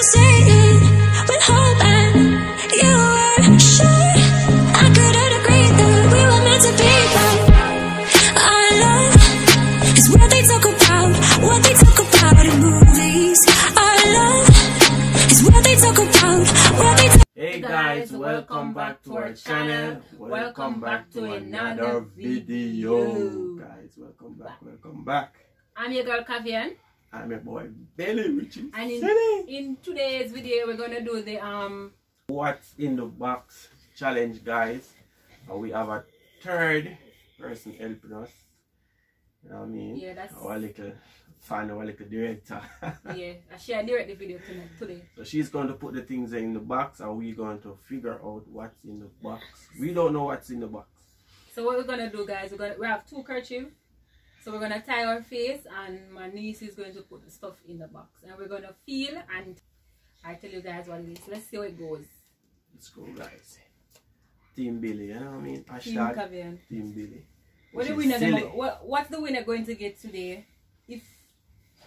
saying when hoping you were sure I couldn't agree that we were meant to be. But our love is what they talk about in movies. Our love is what they talk about, Hey guys, welcome back to our channel. Welcome back to another video. Guys, welcome back. I'm your girl Kavian. I'm your boy Belly Richie. And in today's video we're gonna do the what's in the box challenge, guys. We have a third person helping us. You know what I mean? Yeah, that's our little fan, our little director. Yeah, she direct the video today. So she's going to put the things in the box and we're going to figure out what's in the box. We don't know what's in the box. So what we're gonna do, guys, we have two kerchiefs. So we're gonna tie our face and my niece is going to put the stuff in the box. And we're gonna feel and I tell you guys what it is. Let's see how it goes. Let's go, guys. Team Billy, you know what I mean? Team Kavian. Team Billy. What the winner what's the winner going to get today? If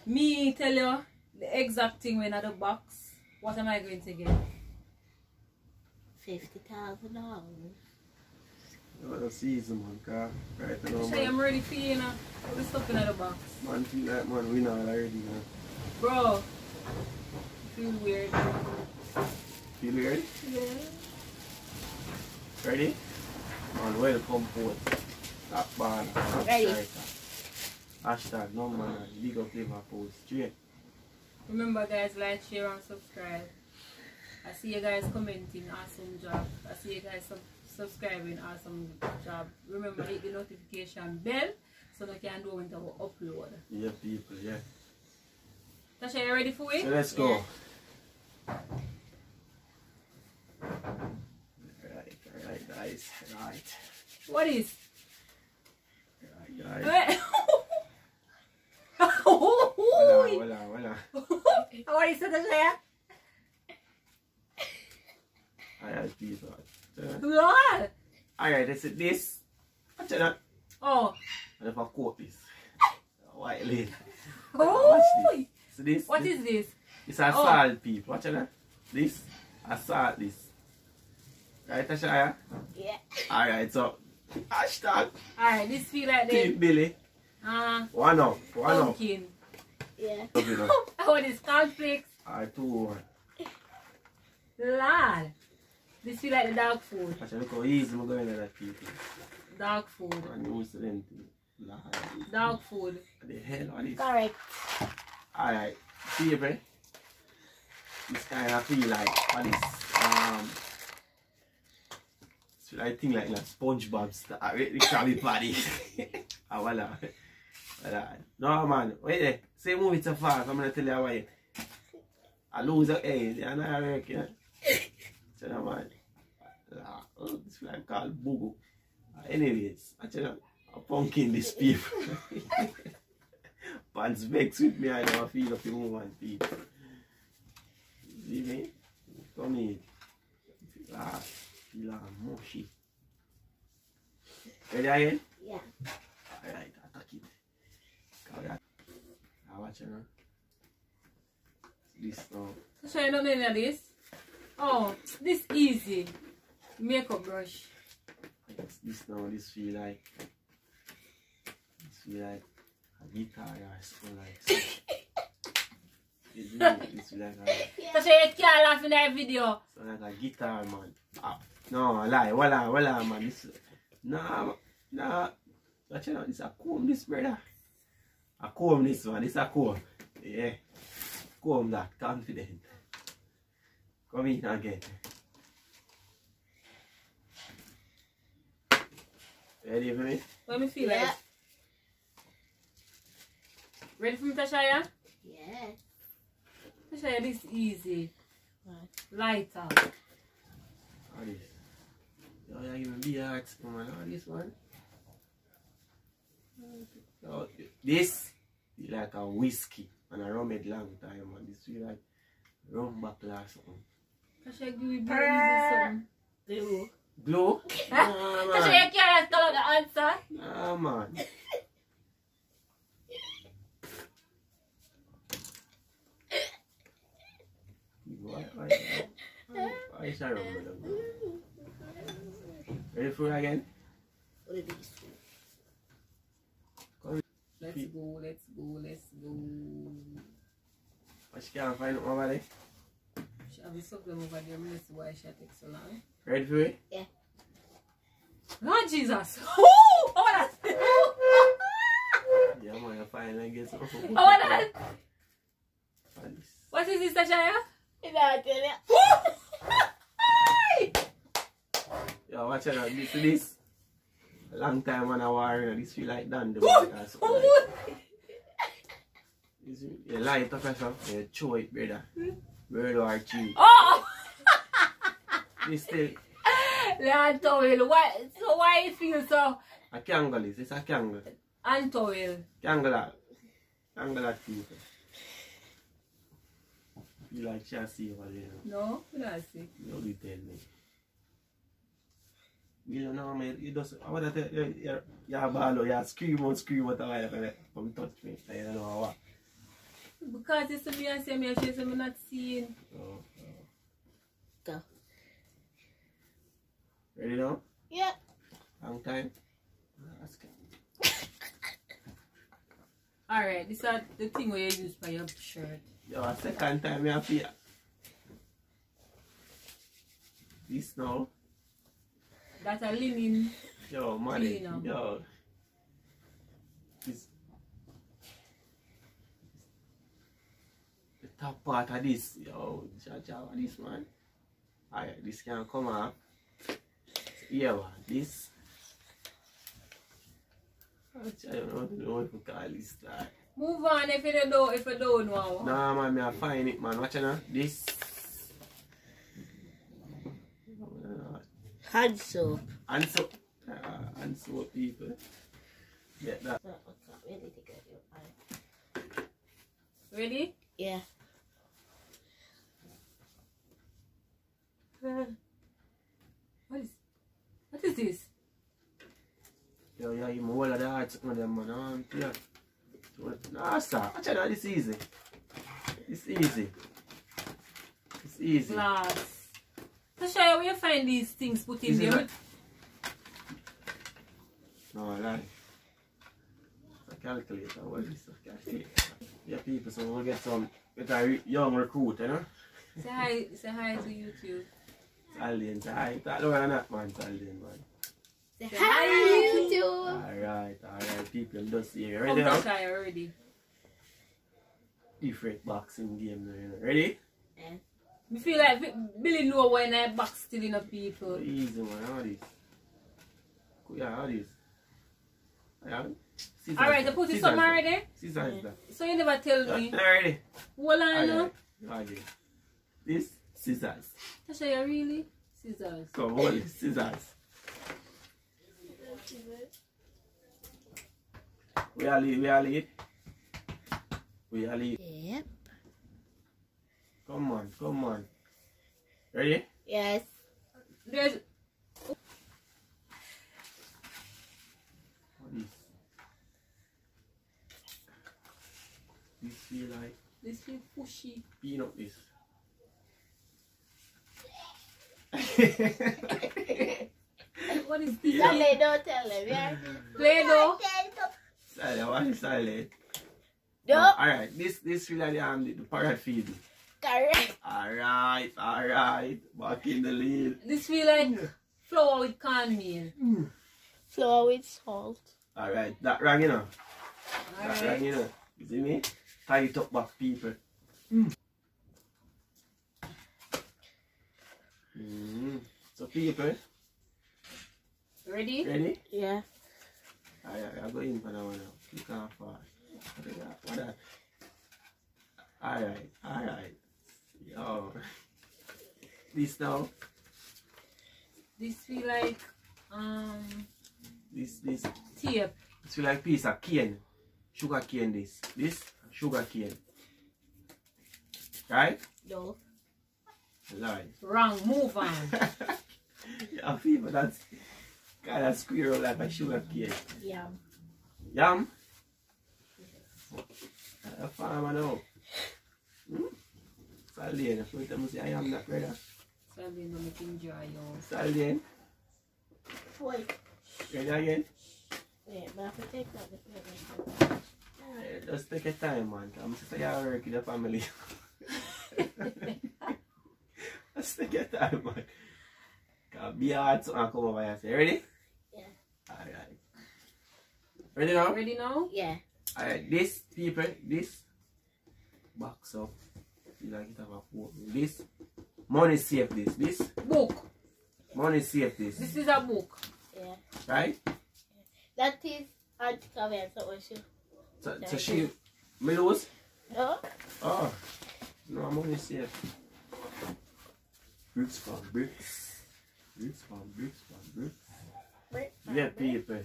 me tell you the exact thing in the box, what am I going to get? $50,000. What a season, man, car. Right now, So I'm ready for you now. Put the stuff in the box. Man, feel like, man, we know already, man. Bro, feel weird. Feel weird? Yeah. Ready? Man, welcome forth. That band. Ready. Hashtag no man, big up Liverpool straight. Remember, guys, like, share, and subscribe. I see you guys commenting, awesome job. I see you guys subscribing, awesome job. Remember, hit the notification bell so that you can know when to upload. Yeah, people, yeah. Tasha, you ready for it? So let's go. Yeah. Alright, guys. Right. What is? Alright, guys. Voila. What is it, Tasha? Alright, people. What? Alright, this. Watch that. Oh. I have a coat this. White lady. Oh. Watch this. So this. What is this? It's a salt, people. Watch that. This. A salt, this. Right, Tasha? Yeah. Alright, so. Hashtag. Alright, this feel like Team the Billy. One up. pumpkin. Yeah. Oh, this cornflakes. Alright, 2-1. Lad. This feel like the dog food. Actually, look how easy I'm going to that, people. Dog food. And you used to them thing. Dog food. What the hell are this? Correct. Alright, favorite. This kind of feel like, what is, I think like SpongeBob stuff, the Krabby Patty. Voila. No man, wait there. Say move it so fast, I'm gonna tell you why. I lose a A, and I reckon. So no man. Oh, this feel like called Boo. Anyways, actually a pumpkin this people. Pants vex with me, I never feel up the movement people. See me? Come here. Feel mushy. Ready again? Yeah. Alright, attack it. Alright. Now watch it now. This now. So you don't know any of this? Oh, this easy. Makeup brush. This now, this feel like a guitar or something like this feel like a, So you can't laugh in that video. so like a guitar, man. No, lie, voila, man. This, nah. Watch out, this a comb, this brother. A comb, this one. This a comb. Yeah. Comb that, confident. Come in again. Ready for me? Let me feel Yeah. like. Ready for me, Tashaya? Yeah. Tashaya, this easy. What? Lighter. How this? Oh, yeah, give me the hearts, man. How this one? Oh, this is like a whiskey and a rum long time, man. This is like rum bottle or something. Tashaya, give me very easy something. Blue. Blue? Tashaya, you can't tell the answer. Nah, man. Why is that wrong? Ready for it again? What are these? Let's go, let's go, let's go. But she can't find it over there. She have something over there. Let's see why she takes so long. Ready for it? Yeah. Lord Jesus! Oh, that! Yeah, man, you're fine. I guess. Oh, that! What is this, Tashaya? I don't tell you. Yo, watch out. This. A long time when I war, you know, this feel like done. You light up yourself, you chew it, brother. Bird or chew. Oh! This still. Leon towel. Why? So why it feels so? A kangle is. It's a kangle. And towel. Kangle. Kangle people. You like chassis over there? No, you don't see. Nobody tell me. You don't know, man. You just. I want to tell you, you're ball, you scream out a while come touch me. I don't know what. Because it's me and say me, she say me not seeing. Oh. Go. Ready now? Yeah. Long time? Alright, this is the thing where you use for your shirt. Yo, a second time you have to. This now. That's a linen. Yo, money. Cleaner. Yo. This. The top part of this. Yo, Jaja, this man. Alright, this can come off. Yeah, this. I don't know if we call this that. Move on if you don't know. Nah, man, me I find it, man. Watch it now. This. Hand soap. And so people. Get that. So, what's up? Ready to get your eye? Ready? Yeah. What is this? Yo, you more of the heart of them, man. Yeah. Nah, sir. Watch out, this easy. It's easy. It's easy. Glass. So show you where you find these things put in This is there. No, I lie. It's a calculator. What is this? A calculator? Yeah, people, so we'll get a young recruit, you know? Say hi to YouTube. Alien, say hi. That look at that, man. It's Alien, man. Say hi, YouTube. Alright, people, just see you. Come Ready now? to try already. Different boxing game, you know. Ready? Yeah. I feel like Billy know when I box still in people. Easy, man. How this? Yeah, how this? Yeah. Alright, you put it something already? Scissors that. So you never tell me. Ready? Hold on now. Alright. This, scissors. Tasha, you really? Scissors. Come, hold it, scissors. We are lead. Yep. Come on. Ready? Yes. There's What is? This feel like this feel pushy. peanut this. What is this? Saleh, don't tell them. Yeah. Play-Doh. Silent, what is silent? No. Alright, this feel like the parrot feed. Correct. Alright. Back in the lead. This feel like flour with cornmeal. Flour with salt. Alright, that rang, you know. That rang, Alright. you know. You see me? Tie it up back, people. So, people, Ready? ready? Yeah. I go in for that one now. Click off fast. What that? Alright. Yo. This now. This feel like This tape. feel like piece of cane. Sugar cane this. This sugar cane. Right? No. Lie. Wrong. Move on. Yeah, people, that's kind of squirrel like a sugar cane. Yum. Yum? A farmer now. Saldane, first time I say I am that brother. Saldane, don't make enjoy you. Saldane, Wait. ready again? Wait, but I have to take out the plate. Just take your time, man. I'm just you work with the family. Just take your time, man. Be hard to come over here and say, ready? Yeah. Alright. Ready now? Ready now? Yeah. Alright, this people, this box up. You like it have a quote. This money safe this Book. money safe this. This is a book. Yeah. Right? That is hard to cover and so she. So she me lose? No? Oh. No, money safe. Bricks from bricks. Bricks from bricks from bricks. Break. Yeah, people.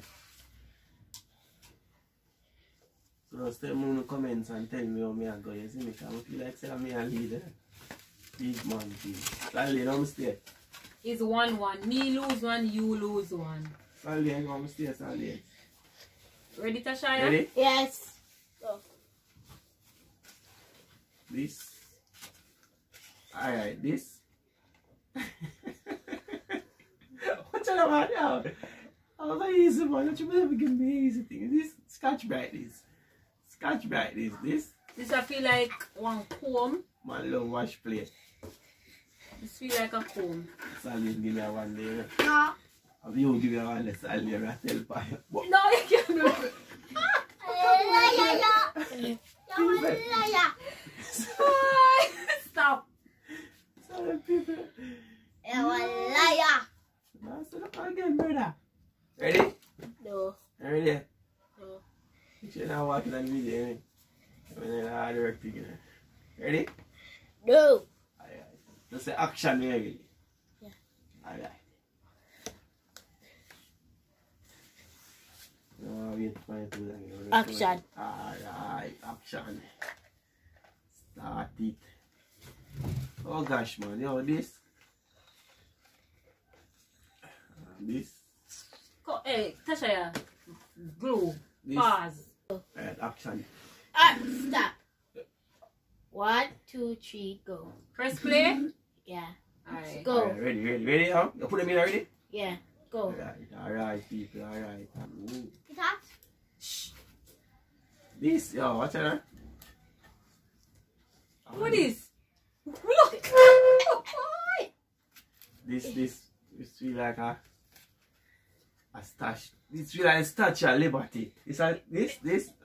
So stay in the comments and tell me how me I go. You see me? Because I feel like say me a leader. Big man, big. Sally, don't mistake. It's 1-1. Me lose one, you lose one. Sally, I'm going to stay, Sally. Ready, Tashaya? Ready? Yes. Go. This. Alright, this. What's that about now? Oh, my easy man. What you better give me easy thing? This Scotch bright this. Scotch bright this. This I feel like one comb. Man love wash plate. This feel like a comb. Sally give me a one day. No. Have you give me a one day, Sally, I tell pie. No, you can't do it. Stop. Sorry, people. You're a liar. Now, so look again, brother. Ready? No. Ready? No. You should not watch that video, eh? When I hard work together. Ready? No. Alright. Just say action, baby. Yeah. Alright. No, wait for it too long. Action. Alright, action. Start it. Oh gosh, man. Yo, this. This. Hey, Tashaya. Glue. This. Pause. Alright, action. Stop. 1, 2, 3, go. Press play. Yeah. Alright. Go. Alright, ready? Huh? You put them in already? Yeah. Go. Alright, people, alright. Ooh. Shh. This, yo, watch that. What is? Look. This feel like a stash. This feel like a statue of liberty. It's a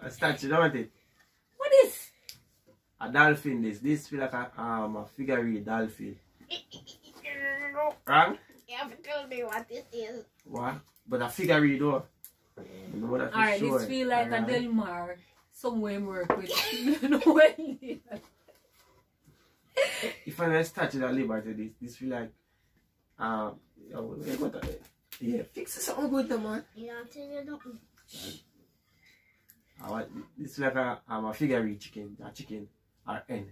a statue, don't it? What is? A dolphin. This feel like a figurine dolphin. Wrong? You haven't told me what this is. What? But a figurine though. Alright, this feel like a Delmar. Somewhere work with. No way. If I'm a statue of liberty, this feel like yeah, fix it something good, man. You don't tell you nothing. This is like a figurine chicken, a chicken or hen.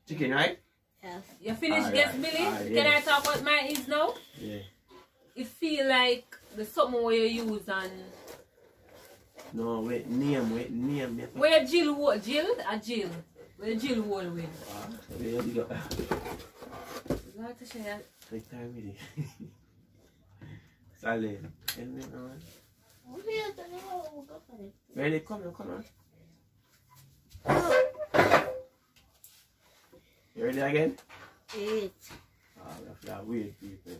Chicken, right? Yes. You finished, guess, Billy? Can I talk what mine is now? Yeah. It feel like the something where you use and No, wait, name. where Jill what? Jill? A Jill. Where Jill hold with. There you go. What to say? Take time with it. Sally. Ready? Come on. You ready again? It. We have to wait, people.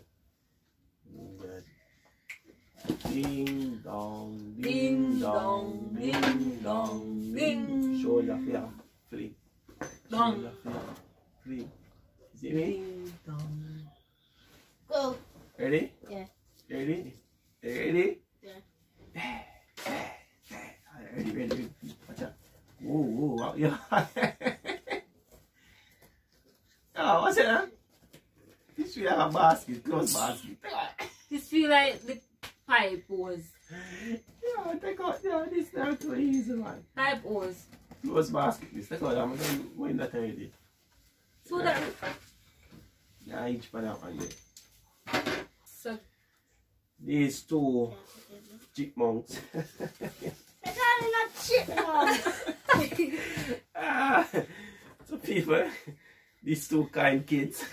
Ding dong, ding dong, ding dong, ding. Shoulder flap, flick. Dong. Flick. See me? Go. Ready? Yeah. Ready? Ready? Yeah. Ready. Watch out. Whoa, yeah. Oh, what's it, huh? This feel like a basket, close basket. This feel like the pipe was. Yeah, take out, this is not too easy, man. Pipe was. Close basket, this. Take out, I'm going to tell you. So that. Yeah, each for that one there. So. These two chipmunks. It's not chipmunk. So people, These two kind kids.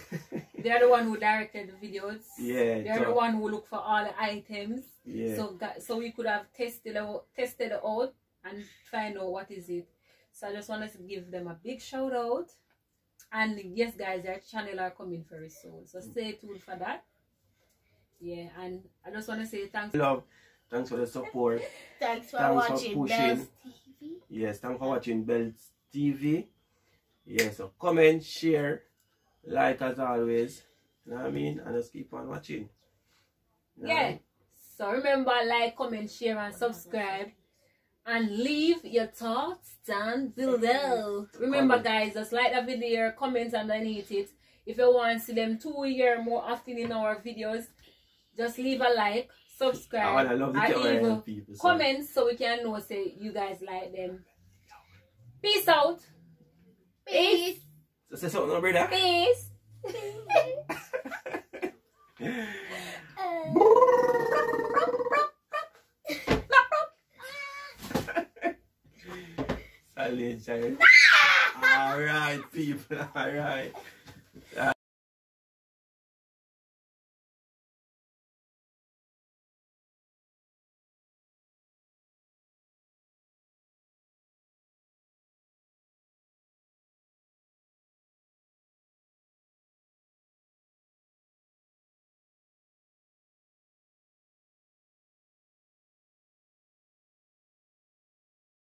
They're the one who directed the videos. Yeah. They're the one who look for all the items. Yeah. So we could have tested it out and find out what is it. So I just wanted to give them a big shout out. And yes, guys, their channel are coming very soon. So stay tuned for that. Yeah, and I just want to say thanks. Love. Thanks for the support. Thanks for Thanks watching for Bell's pushing. TV. Yes, thanks for watching Bell's TV. Yes, so comment, share, like as always. You know what I mean? And just keep on watching. You know what I Yeah. mean? So remember, like, comment, share, and subscribe. And leave your thoughts down below. Remember, guys, just like the video, comment underneath it. If you want to see them 2 years more often in our videos, just leave a like, subscribe, I love the and camera even people, so. comment so we can know say you guys like them. Peace out. Peace. So say something, brother. Peace. Silent child. Alright, people. Alright.